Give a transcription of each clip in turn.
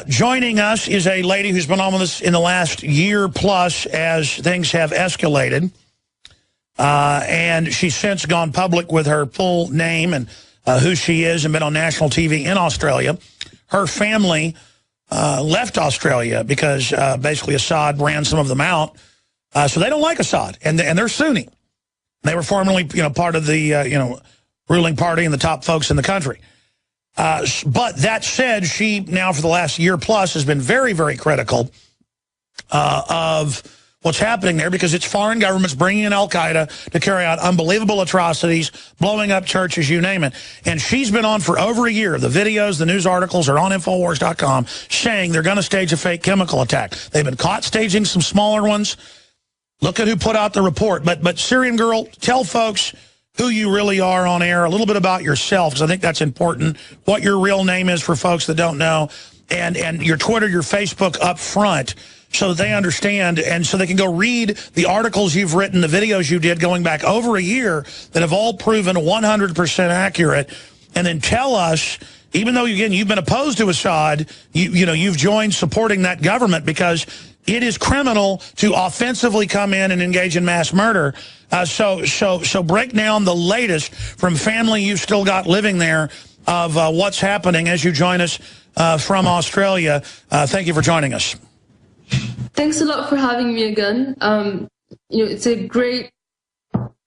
Joining us is a lady who's been on with us in the last year plus as things have escalated. And she's since gone public with her full name and who she is and been on national TV in Australia. Her family left Australia because basically Assad ran some of them out. So they don't like Assad, and they're Sunni. They were formerly, part of the, ruling party and the top folks in the country. But that said, she now for the last year plus has been very, very critical of what's happening there because it's foreign governments bringing in Al-Qaeda to carry out unbelievable atrocities, blowing up churches, you name it. And she's been on for over a year. The videos, the news articles are on Infowars.com saying they're going to stage a fake chemical attack. They've been caught staging some smaller ones. Look at who put out the report. But Syrian girl, tell folks who you really are on air, a little bit about yourself, because I think that's important, what your real name is for folks that don't know, and your Twitter, your Facebook up front, so that they understand and so they can go read the articles you've written, the videos you did going back over a year that have all proven 100% accurate, and then tell us, even though, again, you've been opposed to Assad, you've joined supporting that government because it is criminal to offensively come in and engage in mass murder. So break down the latest from family you've still got living there of what's happening as you join us from Australia. Thank you for joining us. Thanks a lot for having me again. It's a great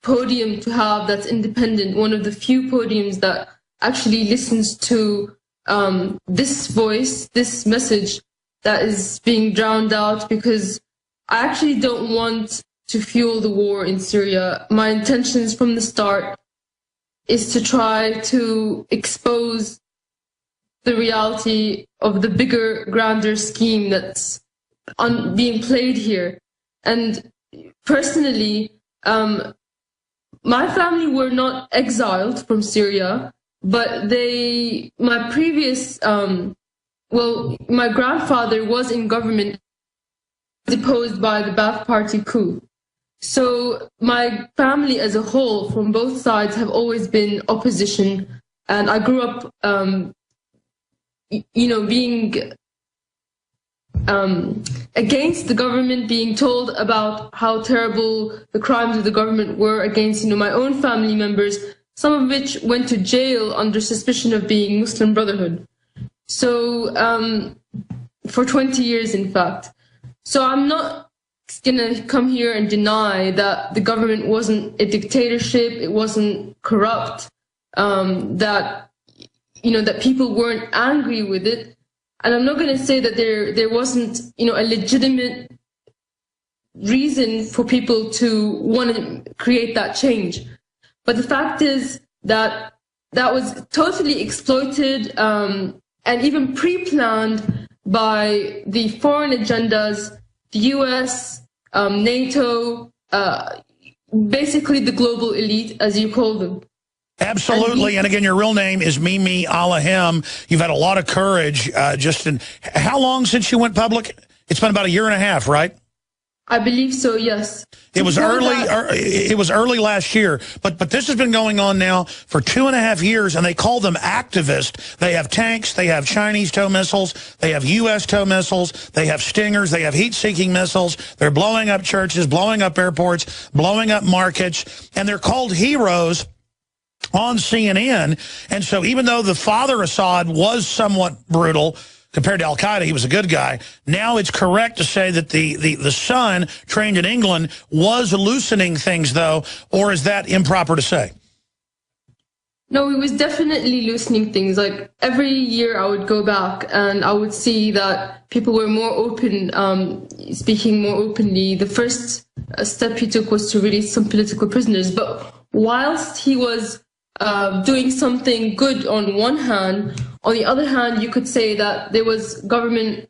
podium to have that's independent, one of the few podiums that actually listens to this voice, this message that is being drowned out, because I actually don't want to fuel the war in Syria. My intentions from the start is to try to expose the reality of the bigger, grander scheme that's being played here. And personally, my family were not exiled from Syria, but my previous, my grandfather was in government, deposed by the Ba'ath Party coup. So my family as a whole, from both sides, have always been opposition. And I grew up, being against the government, being told about how terrible the crimes of the government were against, my own family members, some of which went to jail under suspicion of being Muslim Brotherhood. So, for 20 years, in fact. So I'm not gonna come here and deny that the government wasn't a dictatorship, it wasn't corrupt, that people weren't angry with it. And I'm not gonna say that there wasn't, a legitimate reason for people to want to create that change. But the fact is that that was totally exploited, and even pre-planned by the foreign agendas, the US, NATO, basically the global elite, as you call them. Absolutely. And again, your real name is Mimi al-Laham. You've had a lot of courage. How long since you went public? It's been about a year and a half, right? I believe so, yes. It was early last year, but this has been going on now for 2.5 years, and they call them activists. They have tanks, they have Chinese tow missiles, they have U.S. tow missiles, they have Stingers, they have heat-seeking missiles. They're blowing up churches, blowing up airports, blowing up markets, and they're called heroes on CNN. And so even though the father Assad was somewhat brutal, compared to Al-Qaeda, he was a good guy. Now it's correct to say that the son, trained in England, was loosening things, though, or is that improper to say? No, he was definitely loosening things. Like, every year I would go back and I would see that people were more open, speaking more openly. The first step he took was to release some political prisoners. But whilst he was doing something good on one hand, on the other hand, you could say that there was government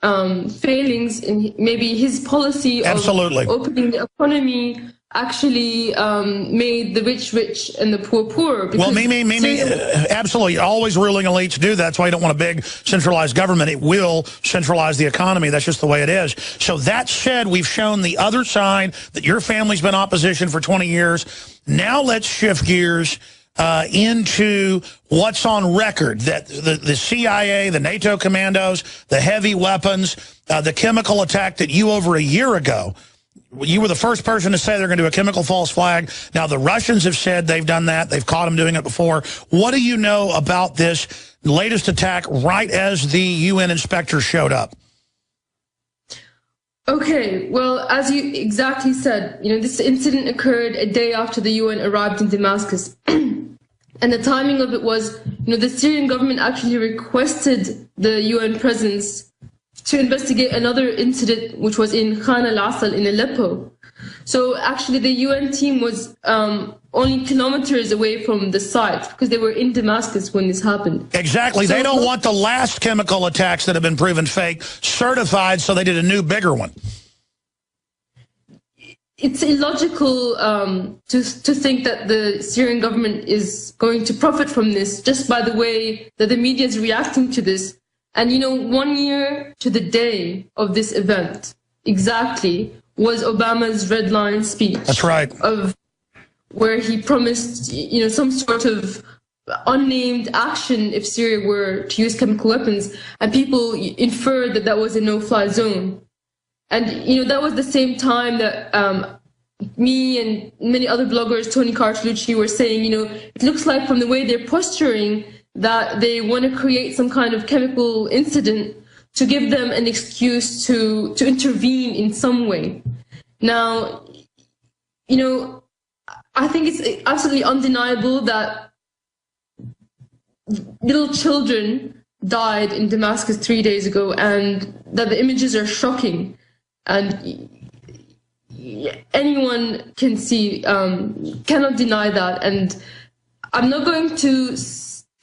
failings in maybe his policy of opening the economy actually made the rich rich and the poor poor. Well, Mimi, absolutely. Always ruling elites do that. That's why you don't want a big centralized government. It will centralize the economy. That's just the way it is. So that said, we've shown the other side that your family's been opposition for 20 years. Now let's shift gears. into what's on record, that the CIA, the NATO commandos, the heavy weapons, the chemical attack that you over a year ago, you were the first person to say they're going to do a chemical false flag. Now, the Russians have said they've done that. They've caught them doing it before. What do you know about this latest attack right as the UN inspectors showed up? Okay, well, as you exactly said, this incident occurred a day after the UN arrived in Damascus. And the timing of it was, the Syrian government actually requested the UN presence to investigate another incident, which was in Khan Assal in Aleppo. So actually the UN team was only kilometers away from the site because they were in Damascus when this happened. Exactly. So, they don't want the last chemical attacks that have been proven fake certified, so they did a new, bigger one. It's illogical to think that the Syrian government is going to profit from this just by the way that the media is reacting to this. And 1 year to the day of this event, exactly, was Obama's Red Line speech. That's right. Of where he promised, some sort of unnamed action if Syria were to use chemical weapons, and people inferred that that was a no-fly zone. And, that was the same time that me and many other bloggers, Tony Cartolucci, were saying, it looks like from the way they're posturing that they want to create some kind of chemical incident to give them an excuse to intervene in some way. Now, I think it's absolutely undeniable that little children died in Damascus 3 days ago, and that the images are shocking. And anyone can see, cannot deny that. And I'm not going to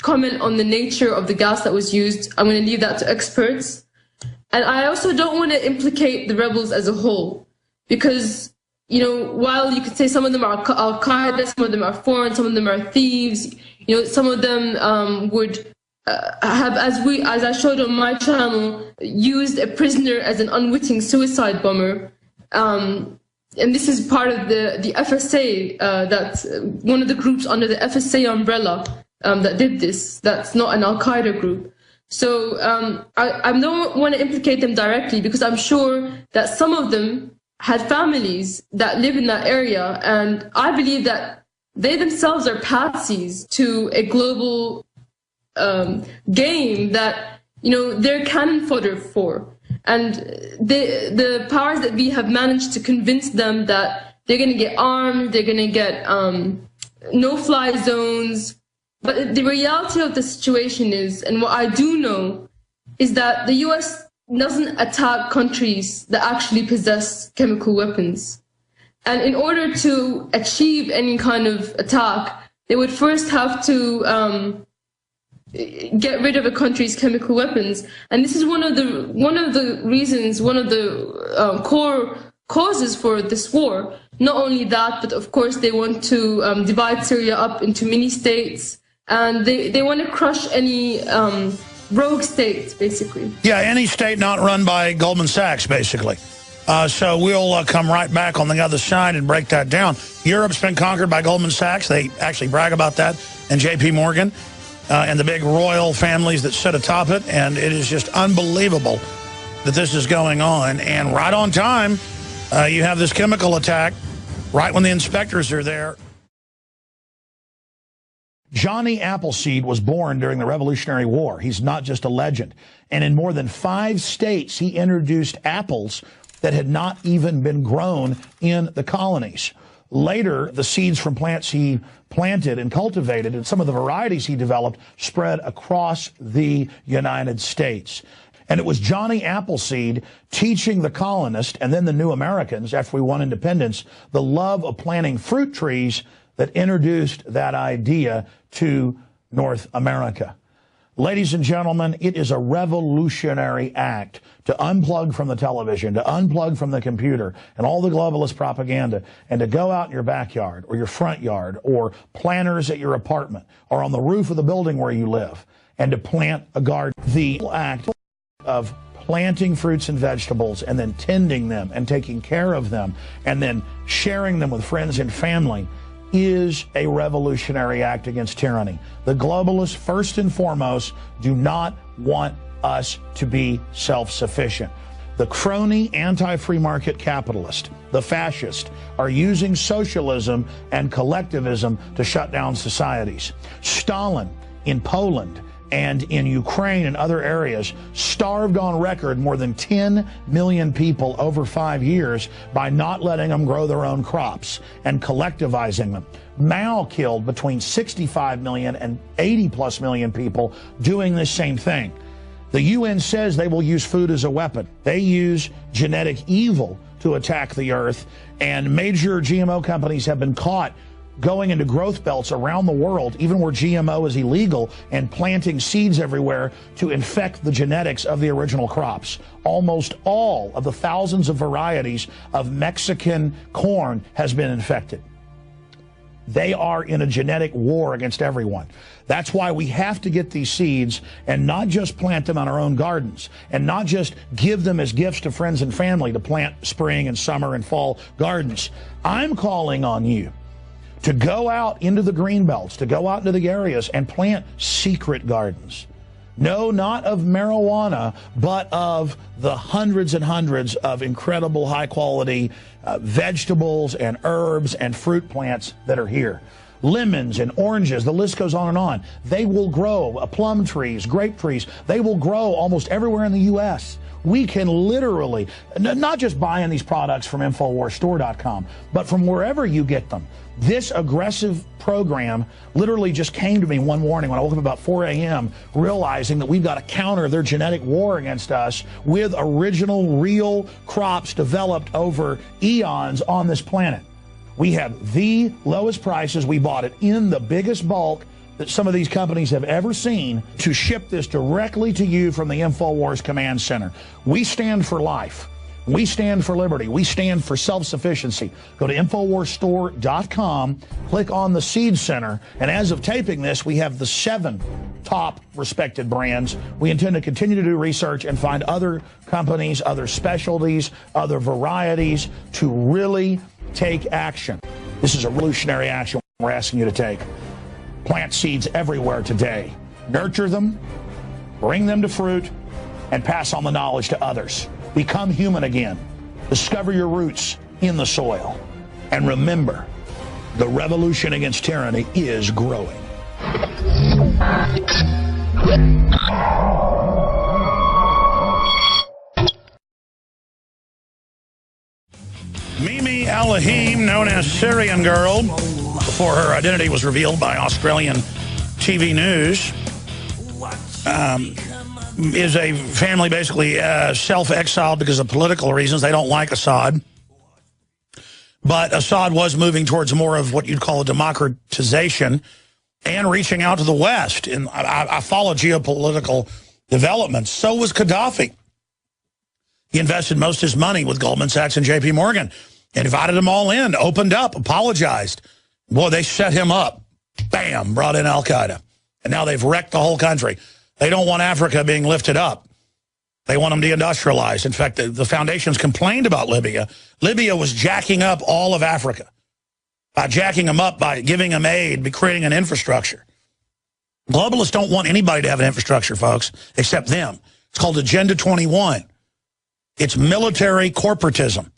comment on the nature of the gas that was used. I'm going to leave that to experts. And I also don't want to implicate the rebels as a whole, because, while you could say some of them are Al-Qaeda, some of them are foreign, some of them are thieves, some of them would have, as I showed on my channel, used a prisoner as an unwitting suicide bomber. And this is part of the FSA, that's one of the groups under the FSA umbrella that did this. That's not an Al-Qaeda group. So I don't want to implicate them directly, because I'm sure that some of them had families that live in that area, and I believe that they themselves are patsies to a global game that they're cannon fodder for. And the powers that be have managed to convince them that they're going to get armed, they're going to get no-fly zones. But the reality of the situation is, and what I do know, is that the US doesn't attack countries that actually possess chemical weapons. And in order to achieve any kind of attack, they would first have to get rid of a country's chemical weapons. And this is one of the reasons, one of the core causes for this war. Not only that, but of course they want to divide Syria up into mini-states, and they want to crush any rogue states, basically. Yeah, any state not run by Goldman Sachs, basically. So we'll come right back on the other side and break that down. Europe's been conquered by Goldman Sachs. They actually brag about that, and J.P. Morgan, and the big royal families that sit atop it. And it is just unbelievable that this is going on. And right on time, you have this chemical attack right when the inspectors are there. Johnny Appleseed was born during the Revolutionary War. He's not just a legend. And in more than 5 states, he introduced apples that had not even been grown in the colonies. Later, the seeds from plants he planted and cultivated and some of the varieties he developed spread across the United States. And it was Johnny Appleseed teaching the colonists and then the new Americans, after we won independence, the love of planting fruit trees that introduced that idea to North America. Ladies and gentlemen, it is a revolutionary act to unplug from the television, to unplug from the computer and all the globalist propaganda, and to go out in your backyard or your front yard or planters at your apartment or on the roof of the building where you live, and to plant a garden. The act of planting fruits and vegetables and then tending them and taking care of them and then sharing them with friends and family is a revolutionary act against tyranny. The globalists, first and foremost, do not want us to be self-sufficient. The crony anti-free market capitalist, the fascist, are using socialism and collectivism to shut down societies. Stalin in Poland and in Ukraine and other areas starved on record more than 10 million people over 5 years by not letting them grow their own crops and collectivizing them. Mao killed between 65 million and 80+ million people doing this same thing. The UN says they will use food as a weapon. They use genetic evil to attack the earth, and major GMO companies have been caught going into growth belts around the world, even where GMO is illegal, and planting seeds everywhere to infect the genetics of the original crops. Almost all of the thousands of varieties of Mexican corn has been infected. They are in a genetic war against everyone. That's why we have to get these seeds and not just plant them on our own gardens and not just give them as gifts to friends and family to plant spring and summer and fall gardens. I'm calling on you to go out into the green belts, to go out into the areas and plant secret gardens. No, not of marijuana, but of the hundreds and hundreds of incredible high-quality vegetables and herbs and fruit plants that are here. Lemons and oranges, the list goes on and on. They will grow, plum trees, grape trees, they will grow almost everywhere in the U.S. We can literally, not just buying these products from InfoWarsStore.com, but from wherever you get them. This aggressive program literally just came to me one morning when I woke up about 4 a.m. realizing that we've got to counter their genetic war against us with original, real crops developed over eons on this planet. We have the lowest prices. We bought it in the biggest bulk that some of these companies have ever seen to ship this directly to you from the InfoWars Command Center. We stand for life. We stand for liberty. We stand for self-sufficiency. Go to InfoWarsStore.com, click on the Seed Center, and as of taping this, we have the 7 top respected brands. We intend to continue to do research and find other companies, other specialties, other varieties to really take action. This is a revolutionary action we're asking you to take. Plant seeds everywhere today. Nurture them, bring them to fruit, and pass on the knowledge to others. Become human again. Discover your roots in the soil. And remember, the revolution against tyranny is growing. Mimi al-Laham, known as Syrian Girl, before her identity was revealed by Australian TV News, is a family basically self-exiled because of political reasons. They don't like Assad. But Assad was moving towards more of what you'd call a democratization and reaching out to the West. And I follow geopolitical developments. So was Gaddafi. He invested most of his money with Goldman Sachs and JP Morgan, invited them all in, opened up, apologized. Boy, they set him up. Bam, brought in Al-Qaeda. And now they've wrecked the whole country. They don't want Africa being lifted up. They want them deindustrialized. In fact, the foundations complained about Libya. Libya was jacking up all of Africa. By jacking them up, by giving them aid, by creating an infrastructure. Globalists don't want anybody to have an infrastructure, folks, except them. It's called Agenda 21. It's military corporatism.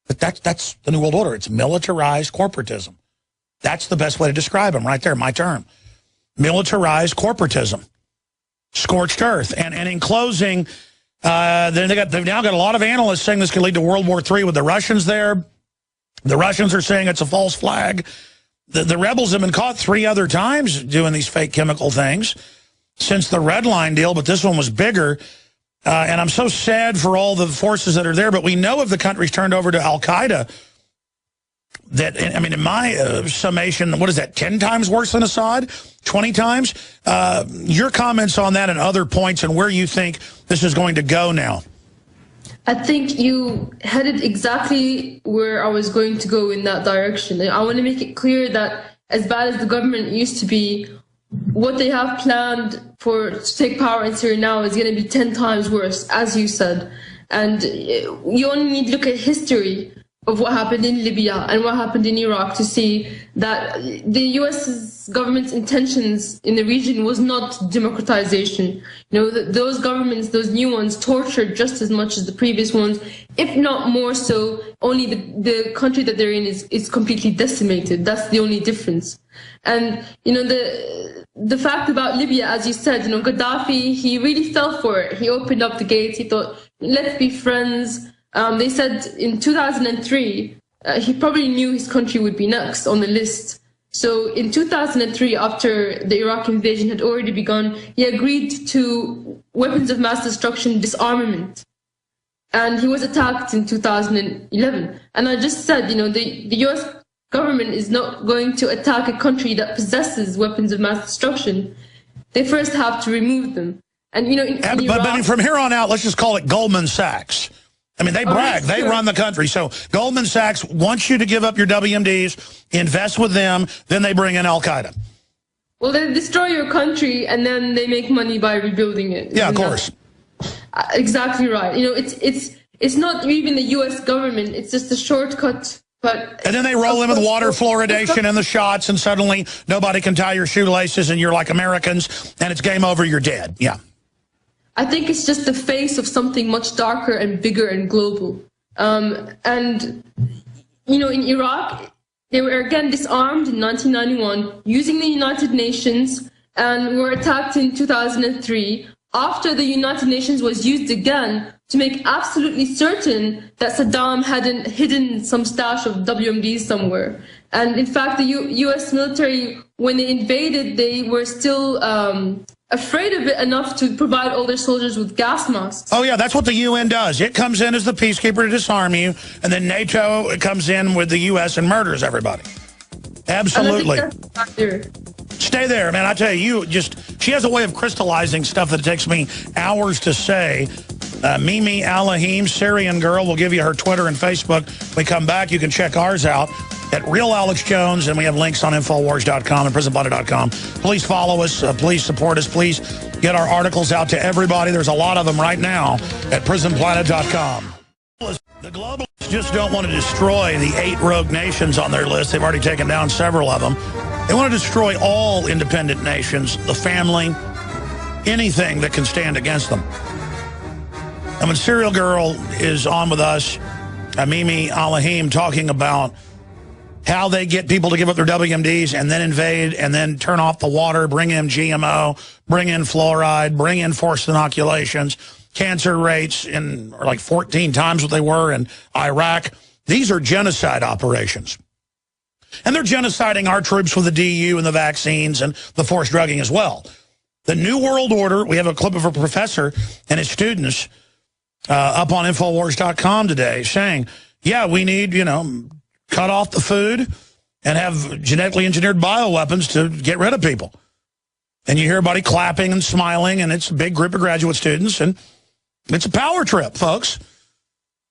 But that's the New World Order. It's militarized corporatism. That's the best way to describe them right there, my term. Militarized corporatism. Scorched earth. And in closing, they've now got a lot of analysts saying this could lead to World War III with the Russians there. The Russians are saying it's a false flag. The rebels have been caught 3 other times doing these fake chemical things since the Red Line deal, but this one was bigger. And I'm so sad for all the forces that are there, but we know if the country's turned over to Al-Qaeda, that, I mean, in my summation, what is that, 10 times worse than Assad? 20 times? Your comments on that and other points and where you think this is going to go now. I think you headed exactly where I was going to go in that direction. I want to make it clear that as bad as the government used to be, what they have planned to take power in Syria now is going to be 10 times worse, as you said. And you only need to look at history of what happened in Libya and what happened in Iraq to see that the U.S. government's intentions in the region was not democratization. Those governments, those new ones, tortured just as much as the previous ones, if not more so. Only the country that they're in is completely decimated. That's the only difference. And, the fact about Libya, as you said, Gaddafi, he really fell for it. He opened up the gates. He thought, let's be friends. They said in 2003, he probably knew his country would be next on the list. So in 2003, after the Iraq invasion had already begun, he agreed to weapons of mass destruction disarmament. And he was attacked in 2011. And I just said, the US government is not going to attack a country that possesses weapons of mass destruction. They first have to remove them. And, but from here on out, let's just call it Goldman Sachs. I mean, they brag. They run the country. So Goldman Sachs wants you to give up your WMDs, invest with them, then they bring in Al-Qaeda. Well, they destroy your country, and then they make money by rebuilding it. Yeah, of course. Exactly right. It's not even the U.S. government. It's just a shortcut. And then they roll in with water fluoridation and the shots, and suddenly nobody can tie your shoelaces, and you're like Americans, and it's game over, you're dead. Yeah. I think it's just the face of something much darker and bigger and global. In Iraq, they were again disarmed in 1991 using the United Nations, and were attacked in 2003 after the United Nations was used again to make absolutely certain that Saddam hadn't hidden some stash of WMDs somewhere. And in fact, the U.S. military, when they invaded, they were still afraid of it enough to provide all their soldiers with gas masks. Oh, yeah, that's what the UN does. It comes in as the peacekeeper to disarm you, and then NATO comes in with the U.S. and murders everybody. Absolutely. Stay there, man. I tell you, she has a way of crystallizing stuff that it takes me hours to say. Mimi al-Laham, Syrian girl, we'll give you her Twitter and Facebook. When we come back, you can check ours out at Real Alex Jones, and we have links on Infowars.com and PrisonPlanet.com. Please follow us. Please support us. Please get our articles out to everybody. There's a lot of them right now at PrisonPlanet.com. The globalists just don't want to destroy the 8 rogue nations on their list. They've already taken down several of them. They want to destroy all independent nations, the family, anything that can stand against them. And when Serial Girl is on with us, Mimi al-Laham, talking about how they get people to give up their WMDs and then invade and then turn off the water, bring in GMO, bring in fluoride, bring in forced inoculations, cancer rates are like 14 times what they were in Iraq. These are genocide operations. And they're genociding our troops with the DU and the vaccines and the forced drugging as well. The New World Order, we have a clip of a professor and his students up on Infowars.com today saying, yeah, we need, cut off the food and have genetically engineered bioweapons to get rid of people. And you hear everybody clapping and smiling, and it's a big group of graduate students, and it's a power trip, folks.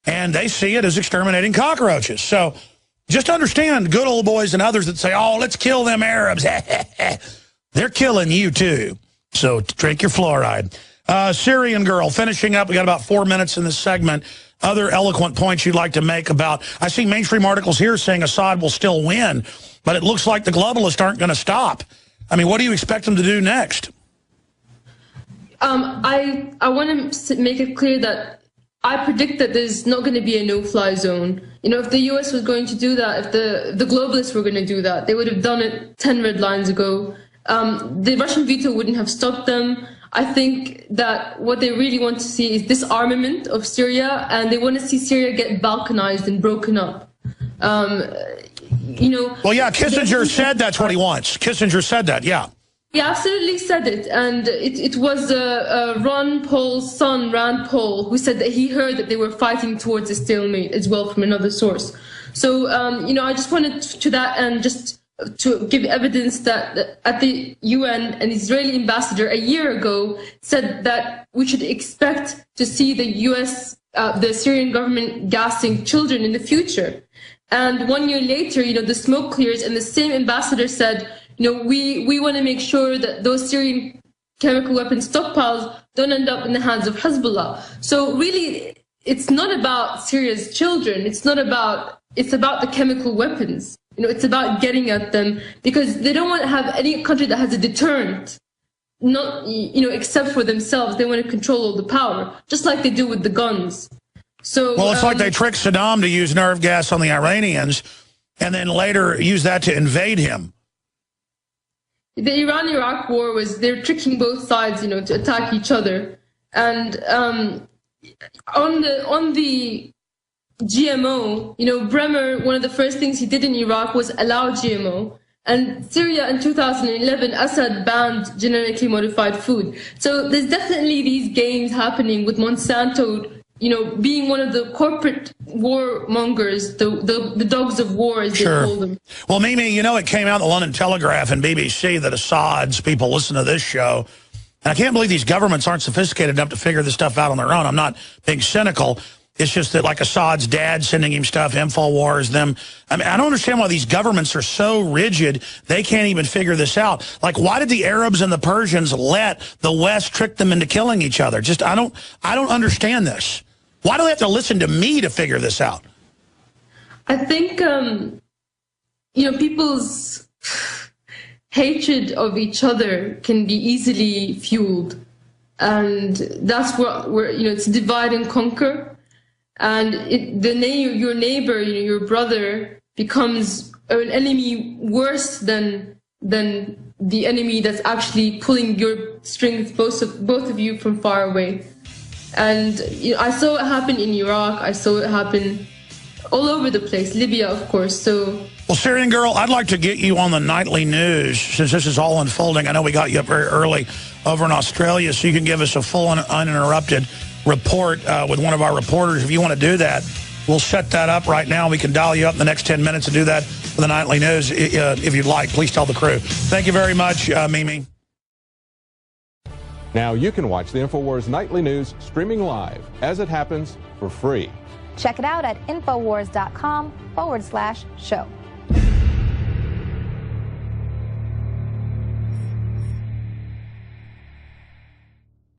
And they see it as exterminating cockroaches. So just understand, good old boys and others that say, oh, let's kill them Arabs. They're killing you, too. So drink your fluoride. Syrian girl, finishing up. We got about 4 minutes in this segment. Other eloquent points you'd like to make about, I see mainstream articles here saying Assad will still win, but it looks like the globalists aren't going to stop. I mean, what do you expect them to do next? I want to make it clear that I predict that there's not going to be a no-fly zone. If the U.S. was going to do that, if the globalists were going to do that, they would have done it 10 red lines ago. The Russian veto wouldn't have stopped them. I think that what they really want to see is disarmament of Syria, and they want to see Syria get balkanized and broken up. Well, yeah, Kissinger said that's what he wants. Kissinger said that, yeah. He absolutely said it, and it was Ron Paul's son, Rand Paul, who said that he heard that they were fighting towards a stalemate as well from another source. So, I just wanted to that end just to give evidence that at the UN, an Israeli ambassador a year ago said that we should expect to see the US, the Syrian government gassing children in the future. And 1 year later, the smoke clears, and the same ambassador said, we want to make sure that those Syrian chemical weapon stockpiles don't end up in the hands of Hezbollah. So really, it's not about Syria's children. It's not about it's about the chemical weapons. It's about getting at them, because they don't want to have any country that has a deterrent, not, except for themselves. They want to control all the power, just like they do with the guns. So, well, it's like they tricked Saddam to use nerve gas on the Iranians and then later use that to invade him. The Iran-Iraq war they're tricking both sides, to attack each other. And on the GMO, Bremer, one of the first things he did in Iraq was allow GMO. And Syria in 2011, Assad banned genetically modified food. So there's definitely these games happening with Monsanto, being one of the corporate warmongers, the dogs of war, as they call them. Well, Mimi, it came out in the London Telegraph and BBC that Assad's people listen to this show. And I can't believe these governments aren't sophisticated enough to figure this stuff out on their own. I'm not being cynical. It's just that, like, Assad's dad sending him stuff, InfoWars, them. I mean, I don't understand why these governments are so rigid they can't even figure this out. Like, why did the Arabs and the Persians let the West trick them into killing each other? Just, I don't understand this. Why do they have to listen to me to figure this out? I think, people's hatred of each other can be easily fueled. And that's where it's divide and conquer. And your neighbor, your brother, becomes an enemy worse than the enemy that's actually pulling your strings, both of you, from far away. And I saw it happen in Iraq. I saw it happen all over the place. Libya, of course. So. Well, Syrian girl, I'd like to get you on the nightly news since this is all unfolding. I know we got you up very early over in Australia, so you can give us a full and uninterrupted report with one of our reporters. If you want to do that, we'll set that up right now. We can dial you up in the next 10 minutes and do that for the nightly news if you'd like. Please tell the crew. Thank you very much, Mimi. Now you can watch the InfoWars Nightly News streaming live as it happens for free. Check it out at Infowars.com/show.